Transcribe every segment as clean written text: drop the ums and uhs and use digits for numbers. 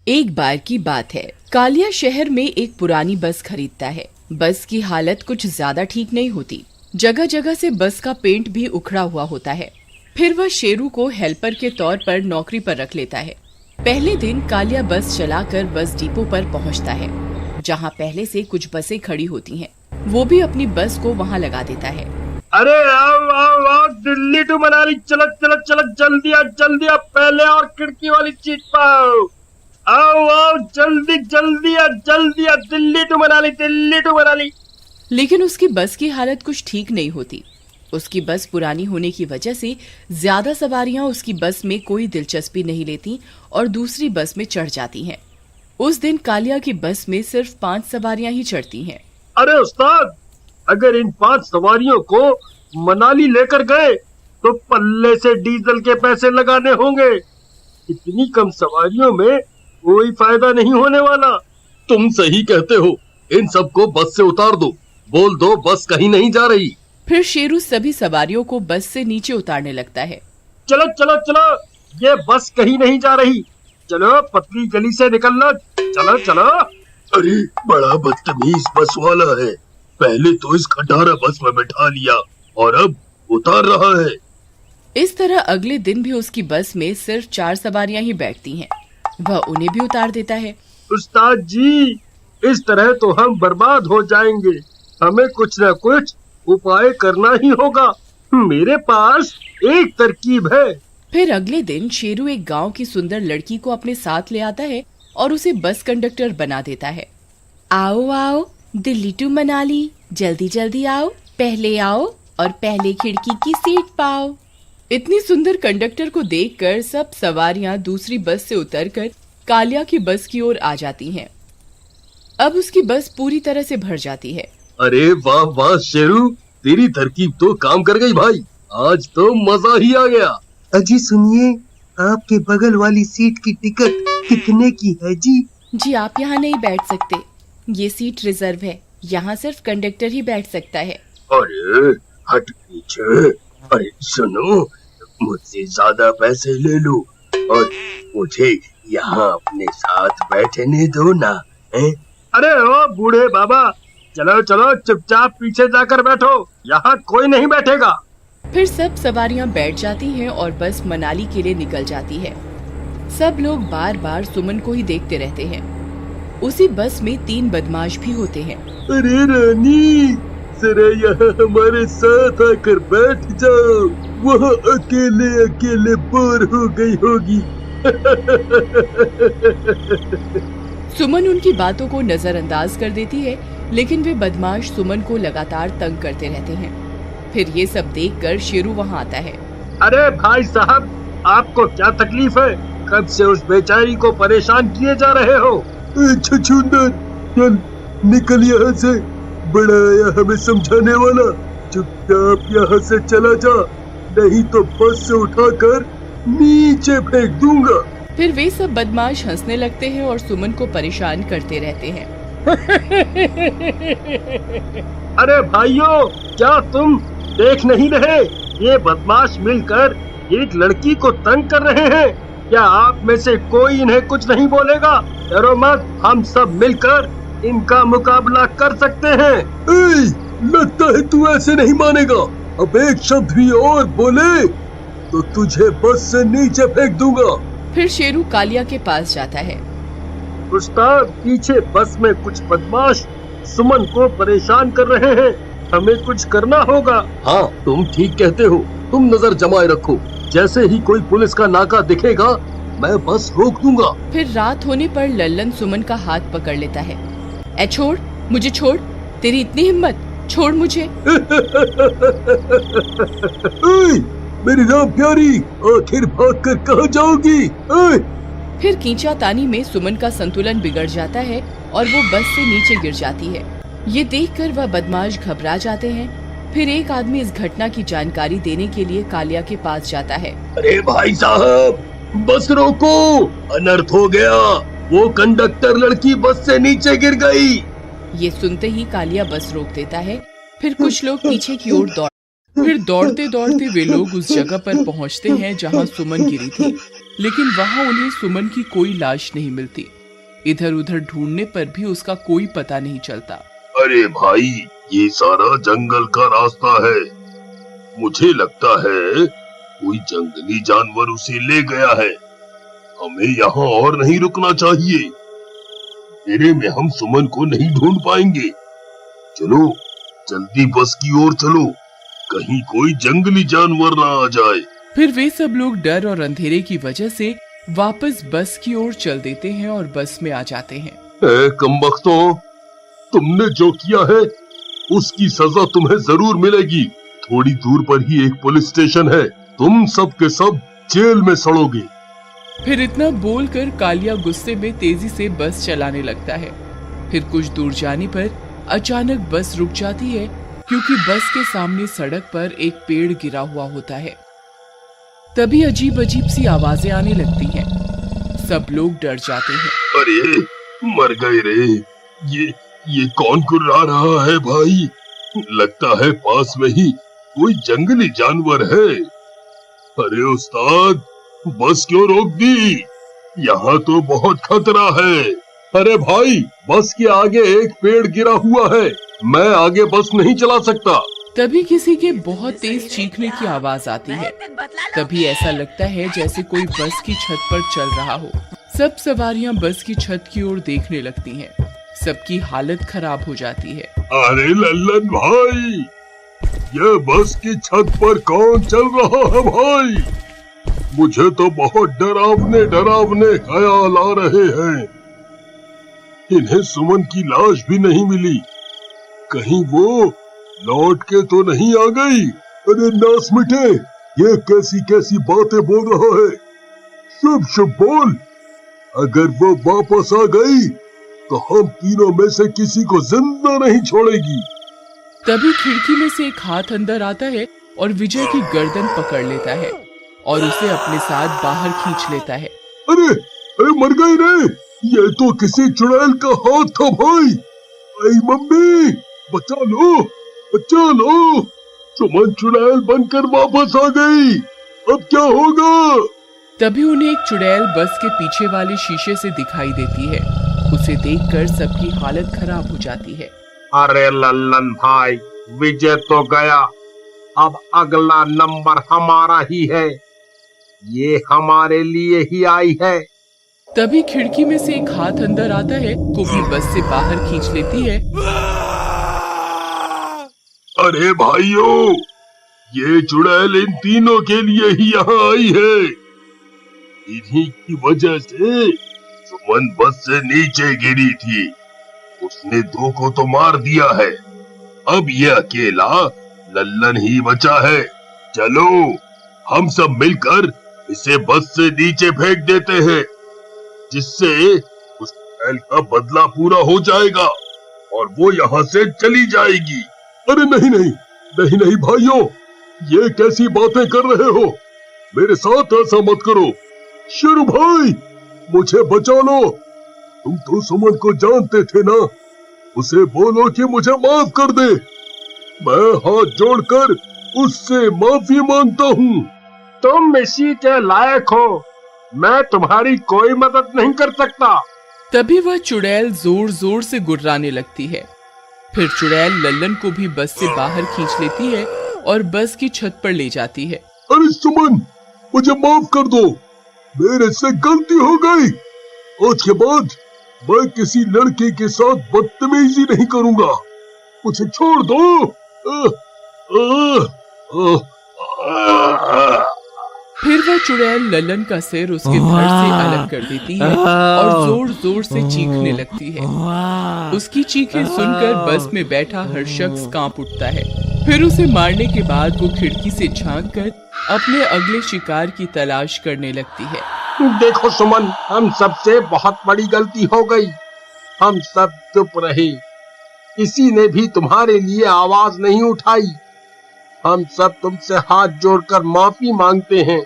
एक बार की बात है, कालिया शहर में एक पुरानी बस खरीदता है। बस की हालत कुछ ज्यादा ठीक नहीं होती। जगह जगह से बस का पेंट भी उखड़ा हुआ होता है। फिर वह शेरू को हेल्पर के तौर पर नौकरी पर रख लेता है। पहले दिन कालिया बस चलाकर बस डिपो पर पहुंचता है, जहां पहले से कुछ बसें खड़ी होती हैं। वो भी अपनी बस को वहां लगा देता है। अरे आओ आओ आओ, दिल्ली टू मनाली चलक चलक चलक, जल्दी आ पहले और खिड़की वाली सीट पाओ। आओ आओ जल्दी जल्दी आ दिल्ली टू मनाली। लेकिन उसकी बस की हालत कुछ ठीक नहीं होती। उसकी बस पुरानी होने की वजह से ज्यादा सवारियां उसकी बस में कोई दिलचस्पी नहीं लेती और दूसरी बस में चढ़ जाती हैं। उस दिन कालिया की बस में सिर्फ 5 सवारियां ही चढ़ती हैं। अरे उस्ताद, अगर इन 5 सवारियों को मनाली लेकर गए तो पल्ले से डीजल के पैसे लगाने होंगे। इतनी कम सवारियों में कोई फायदा नहीं होने वाला। तुम सही कहते हो, इन सबको बस से उतार दो, बोल दो बस कहीं नहीं जा रही। फिर शेरू सभी सवारियों को बस से नीचे उतारने लगता है। चलो चलो चलो, ये बस कहीं नहीं जा रही, चलो पतली गली से निकलना, चलो चलो। अरे बड़ा बदतमीज बस वाला है, पहले तो इस खटारा बस में बैठा लिया और अब उतार रहा है। इस तरह अगले दिन भी उसकी बस में सिर्फ 4 सवारियां ही बैठती हैं। वह उन्हें भी उतार देता है। उस्ताद जी, इस तरह तो हम बर्बाद हो जाएंगे, हमें कुछ न कुछ उपाय करना ही होगा। मेरे पास एक तरकीब है। फिर अगले दिन शेरू एक गांव की सुंदर लड़की को अपने साथ ले आता है और उसे बस कंडक्टर बना देता है। आओ आओ दिल्ली टू मनाली, जल्दी जल्दी आओ, पहले आओ और पहले खिड़की की सीट पाओ। इतनी सुंदर कंडक्टर को देखकर सब सवारियां दूसरी बस से उतरकर कालिया की बस की ओर आ जाती हैं। अब उसकी बस पूरी तरह से भर जाती है। अरे वाह वाह शेरू, तेरी तरकीब तो काम कर गई भाई, आज तो मजा ही आ गया। अजी सुनिए, आपके बगल वाली सीट की टिकट कितने की है जी? जी आप यहाँ नहीं बैठ सकते, ये सीट रिजर्व है, यहाँ सिर्फ कंडक्टर ही बैठ सकता है। अरे हट पीछे। अरे सुनो, मुझसे ज्यादा पैसे ले लो और मुझे यहाँ अपने साथ बैठने दो ना। अरे ओ बूढ़े बाबा, चलो चलो चुपचाप पीछे जाकर बैठो, यहाँ कोई नहीं बैठेगा। फिर सब सवारियां बैठ जाती हैं और बस मनाली के लिए निकल जाती है। सब लोग बार बार सुमन को ही देखते रहते हैं। उसी बस में 3 बदमाश भी होते हैं। अरे रानी, जरा यहाँ हमारे साथ आकर बैठ जाओ, वहाँ अकेले अकेले बोर हो गई होगी। सुमन उनकी बातों को नजरअंदाज कर देती है, लेकिन वे बदमाश सुमन को लगातार तंग करते रहते हैं। फिर ये सब देखकर शेरू वहाँ आता है। अरे भाई साहब, आपको क्या तकलीफ है? कब से उस बेचारी को परेशान किए जा रहे हो? छछूंदर, चल निकल यहाँ से, बड़ा आया हमें समझाने वाला। चुपचाप यहाँ से चला जा, नहीं तो बस से उठाकर नीचे फेंक दूंगा। फिर वे सब बदमाश हंसने लगते हैं और सुमन को परेशान करते रहते हैं। अरे भाइयों, क्या तुम देख नहीं रहे? ये बदमाश मिलकर एक लड़की को तंग कर रहे हैं। क्या आप में से कोई इन्हें कुछ नहीं बोलेगा? डरो मत, हम सब मिलकर इनका मुकाबला कर सकते हैं। लगता है तू ऐसे नहीं मानेगा, अब एक शब्द भी और बोले तो तुझे बस से नीचे फेंक दूंगा। फिर शेरू कालिया के पास जाता है। उस्ताद, पीछे बस में कुछ बदमाश सुमन को परेशान कर रहे हैं, हमें कुछ करना होगा। हाँ, तुम ठीक कहते हो, तुम नजर जमाए रखो, जैसे ही कोई पुलिस का नाका दिखेगा मैं बस रोक दूंगा। फिर रात होने पर लल्लन सुमन का हाथ पकड़ लेता है। ए छोड़, मुझे छोड़, तेरी इतनी हिम्मत, छोड़ मुझे। मेरी राम प्यारी, आखिर भागकर कहाँ जाओगी? फिर खींचातानी में सुमन का संतुलन बिगड़ जाता है और वो बस से नीचे गिर जाती है। ये देखकर वह बदमाश घबरा जाते हैं। फिर एक आदमी इस घटना की जानकारी देने के लिए कालिया के पास जाता है। अरे भाई साहब, बस रोको, अनर्थ हो गया, वो कंडक्टर लड़की बस से नीचे गिर गई। ये सुनते ही कालिया बस रोक देता है। फिर कुछ लोग पीछे की ओर फिर दौड़ते दौड़ते वे लोग उस जगह पर पहुंचते हैं जहां सुमन गिरी थी। लेकिन वहां उन्हें सुमन की कोई लाश नहीं मिलती। इधर उधर ढूंढने पर भी उसका कोई पता नहीं चलता। अरे भाई, ये सारा जंगल का रास्ता है। मुझे लगता है कोई जंगली जानवर उसे ले गया है। हमें यहाँ और नहीं रुकना चाहिए। तेरे में हम सुमन को नहीं ढूंढ पाएंगे। चलो जल्दी बस की ओर चलो, कहीं कोई जंगली जानवर ना आ जाए। फिर वे सब लोग डर और अंधेरे की वजह से वापस बस की ओर चल देते हैं और बस में आ जाते हैं। कमबख्तों, तुमने जो किया है उसकी सजा तुम्हें जरूर मिलेगी। थोड़ी दूर पर ही एक पुलिस स्टेशन है, तुम सब के सब जेल में सड़ोगे। फिर इतना बोलकर कालिया गुस्से में तेजी से बस चलाने लगता है। फिर कुछ दूर जाने पर अचानक बस रुक जाती है, क्योंकि बस के सामने सड़क पर एक पेड़ गिरा हुआ होता है। तभी अजीब अजीब सी आवाजें आने लगती हैं। सब लोग डर जाते हैं। अरे मर गए रे, ये कौन कुर्रा रहा है भाई? लगता है पास में ही कोई जंगली जानवर है। अरे उस्ताद, बस क्यों रोक दी? यहाँ तो बहुत खतरा है। अरे भाई, बस के आगे एक पेड़ गिरा हुआ है, मैं आगे बस नहीं चला सकता। तभी किसी के बहुत तेज चीखने की आवाज आती है। तभी ऐसा लगता है जैसे कोई बस की छत पर चल रहा हो। सब सवारियां बस की छत की ओर देखने लगती हैं। सबकी हालत खराब हो जाती है। अरे लल्लन भाई, ये बस की छत पर कौन चल रहा है भाई? मुझे तो बहुत डरावने डरावने ख्याल आ रहे हैं। इन्हें सुमन की लाश भी नहीं मिली, कहीं वो लौट के तो नहीं आ गई? अरे नास मिटे, ये कैसी कैसी बातें बोल रहा है? शुभ शुभ बोल। अगर वो वापस आ गई तो हम तीनों में से किसी को जिंदा नहीं छोड़ेगी। तभी खिड़की में से एक हाथ अंदर आता है और विजय की गर्दन पकड़ लेता है और उसे अपने साथ बाहर खींच लेता है। अरे अरे मर गई रे, ये तो किसी चुड़ैल का हाथ था भाई। आई मम्मी, बचा लो बचा लो, सुमन चुड़ैल बनकर वापस आ गई, अब क्या होगा? तभी उन्हें एक चुड़ैल बस के पीछे वाले शीशे से दिखाई देती है। उसे देखकर सबकी हालत खराब हो जाती है। अरे लल्लन भाई, विजय तो गया, अब अगला नंबर हमारा ही है। ये हमारे लिए ही आई है। तभी खिड़की में से एक हाथ अंदर आता है, को भी बस से बाहर खींच लेती है। अरे भाइयों, ये चुड़ैल इन तीनों के लिए ही यहाँ आई है। इन्हीं की वजह से सुमन बस से नीचे गिरी थी। उसने दो को तो मार दिया है, अब ये अकेला लल्लन ही बचा है। चलो हम सब मिलकर इसे बस से नीचे फेंक देते हैं, जिससे उस चुड़ैल का बदला पूरा हो जाएगा और वो यहाँ से चली जाएगी। अरे नहीं नहीं नहीं नहीं भाइयों, ये कैसी बातें कर रहे हो? मेरे साथ ऐसा मत करो। शेरू भाई, मुझे बचा लो। तुम तो सुमन को जानते थे ना, उसे बोलो कि मुझे माफ कर दे। मैं हाथ जोड़कर उससे माफी मांगता हूँ। तुम इसी के लायक हो, मैं तुम्हारी कोई मदद नहीं कर सकता। तभी वह चुड़ैल जोर जोर से गुर्राने लगती है। फिर चुड़ैल लल्लन को भी बस से बाहर खींच लेती है और बस की छत पर ले जाती है। अरे सुमन, मुझे माफ कर दो, मेरे से गलती हो गई। आज के बाद मैं किसी लड़के के साथ बदतमीजी नहीं करूंगा, मुझे छोड़ दो। फिर वह चुड़ैल लल्लन का सिर उसके धड़ से अलग कर देती है और जोर जोर से चीखने लगती है। उसकी चीखें सुनकर बस में बैठा हर शख्स कांप उठता है। फिर उसे मारने के बाद वो खिड़की से झांककर अपने अगले शिकार की तलाश करने लगती है। देखो सुमन, हम सबसे बहुत बड़ी गलती हो गई। हम सब चुप रहे, किसी ने भी तुम्हारे लिए आवाज नहीं उठाई। हम सब तुमसे हाथ जोड़कर माफी मांगते हैं,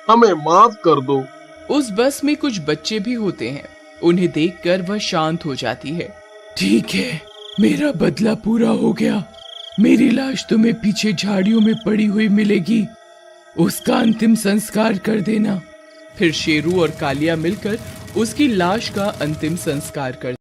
हमें माफ कर दो। उस बस में कुछ बच्चे भी होते हैं, उन्हें देखकर वह शांत हो जाती है। ठीक है, मेरा बदला पूरा हो गया। मेरी लाश तुम्हें पीछे झाड़ियों में पड़ी हुई मिलेगी, उसका अंतिम संस्कार कर देना। फिर शेरू और कालिया मिलकर उसकी लाश का अंतिम संस्कार कर